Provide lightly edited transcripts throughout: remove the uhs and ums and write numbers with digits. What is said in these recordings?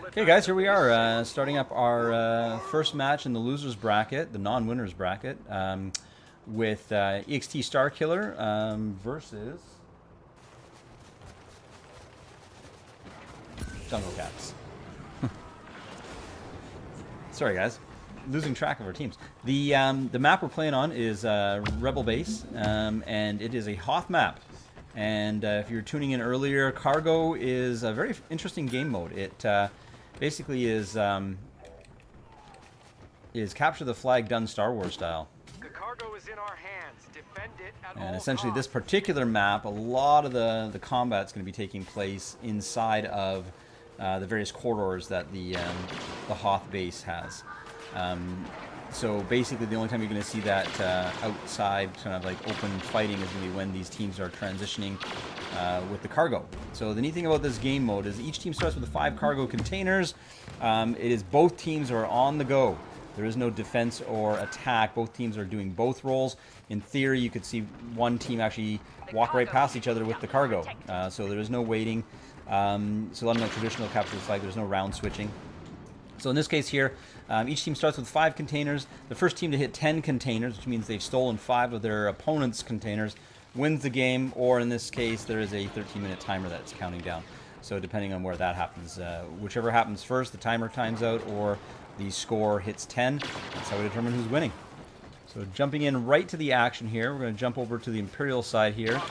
Okay, guys, here we are, starting up our first match in the losers bracket, the non-winners bracket, with EXT Starkiller versus Jungle Cats. Sorry, guys, losing track of our teams. The map we're playing on is Rebel Base, and it is a Hoth map. And if you're tuning in earlier, Cargo is a very interesting game mode. It basically is capture the flag done Star Wars style. The cargo is in our hands. Defend it at And all essentially costs. this particular map, a lot of the combat's going to be taking place inside of the various corridors that the Hoth base has. So basically the only time you're going to see that outside kind of like open fighting is going to be when these teams are transitioning with the cargo. So the neat thing about this game mode is each team starts with 5 cargo containers. It is both teams are on the go. There is no defense or attack. Both teams are doing both roles. In theory, you could see one team actually walk right past each other with the cargo. So there is no waiting. So unlike traditional capture the flag, there's no round switching. So in this case here, each team starts with 5 containers. The first team to hit 10 containers, which means they've stolen 5 of their opponent's containers, wins the game, or in this case, there is a 13-minute timer that's counting down. So depending on where that happens, whichever happens first, the timer times out, or the score hits 10, that's how we determine who's winning. So jumping in right to the action here, we're going to jump over to the Imperial side here.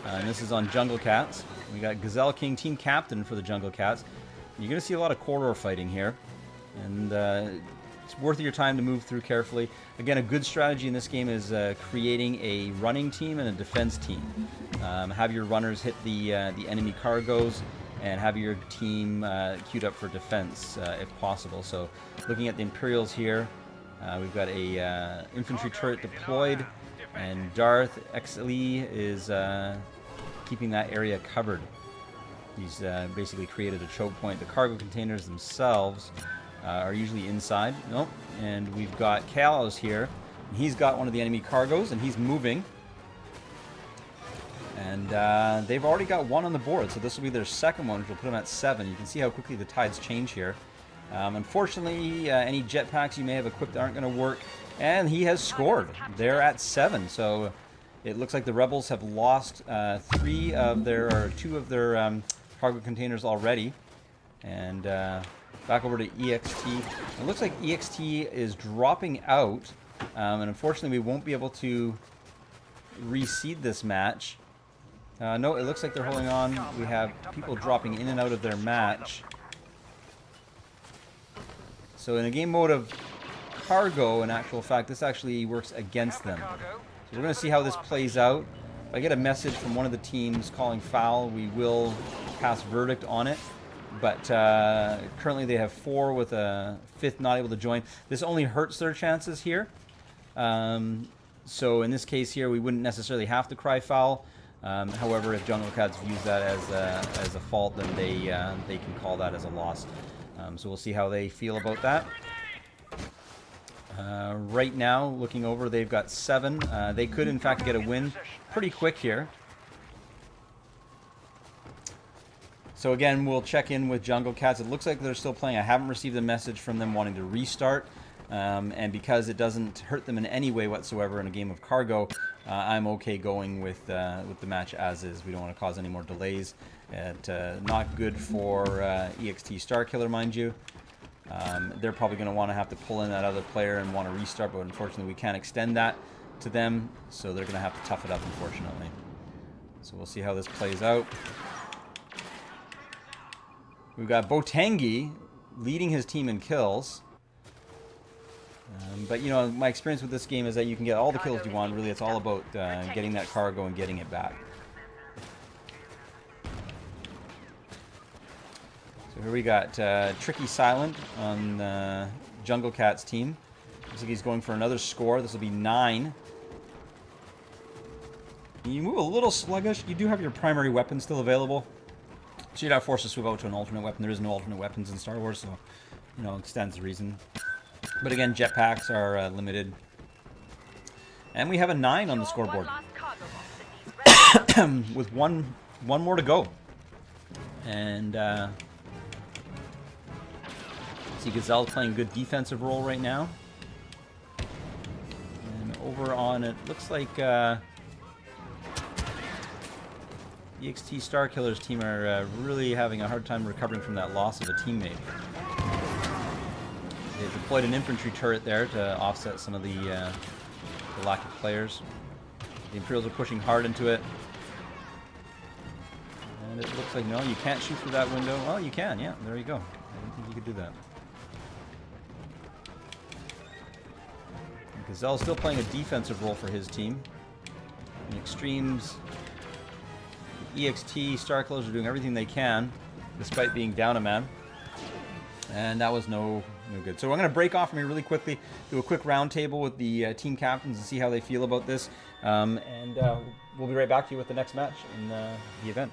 And this is on Jungle Cats. We got Gazelle King, team captain for the Jungle Cats. You're going to see a lot of corridor fighting here. And it's worth your time to move through carefully. Again, a good strategy in this game is creating a running team and a defense team. Have your runners hit the enemy cargoes, and have your team queued up for defense if possible. So looking at the Imperials here, we've got a infantry turret deployed, and Darth XLE is keeping that area covered. He's basically created a choke point. The cargo containers themselves are usually inside. Nope. And we've got Kalos here. And he's got one of the enemy cargoes, and he's moving. And they've already got one on the board, so this will be their second one, which will put them at 7. You can see how quickly the tides change here. Unfortunately, any jetpacks you may have equipped aren't going to work. And he has scored. They're at 7, so it looks like the Rebels have lost 2 of their cargo containers already. And back over to EXT. It looks like EXT is dropping out, and unfortunately we won't be able to reseed this match. No, it looks like they're holding on. We have people dropping in and out of their match. So in a game mode of cargo, in actual fact, this actually works against them. So we're going to see how this plays out. If I get a message from one of the teams calling foul, we will pass verdict on it. But currently they have 4 with a 5th not able to join. This only hurts their chances here. So in this case here, we wouldn't necessarily have to cry foul. However, if Jungle Cats views that as a fault, then they can call that as a loss. So we'll see how they feel about that. Right now, looking over, they've got 7. They could, in fact, get a win pretty quick here. So again, we'll check in with Jungle Cats. It looks like they're still playing. I haven't received a message from them wanting to restart. And because it doesn't hurt them in any way whatsoever in a game of cargo, I'm okay going with the match as is. We don't want to cause any more delays. Not good for EXT Starkiller, mind you. They're probably going to want to have to pull in that other player and want to restart, but unfortunately we can't extend that to them, so they're going to have to tough it up, unfortunately. So we'll see how this plays out. We've got Botangi leading his team in kills. But, you know, my experience with this game is that you can get all the kills you want. Really, it's all about getting that cargo and getting it back. So here we got Tricky Silent on Jungle Cat's team. Looks like he's going for another score. This will be 9. You move a little sluggish. You do have your primary weapon still available. So you're not forced to switch out to an alternate weapon. There is no alternate weapons in Star Wars, so, you know, it stands to reason. But again, jetpacks are limited. And we have a 9 on the scoreboard. With one more to go. And See Gazelle playing a good defensive role right now. And over on it, looks like EXT Starkiller's team are really having a hard time recovering from that loss of a teammate. They've deployed an infantry turret there to offset some of the lack of players. The Imperials are pushing hard into it. And it looks like, no, you can't shoot through that window. Well, you can, yeah, there you go. I didn't think you could do that. And Gazelle's still playing a defensive role for his team. In Extremes, the EXT Starkillers are doing everything they can, despite being down a man. And that was no good. So I'm going to break off from here really quickly, do a quick roundtable with the team captains and see how they feel about this. And we'll be right back to you with the next match in the event.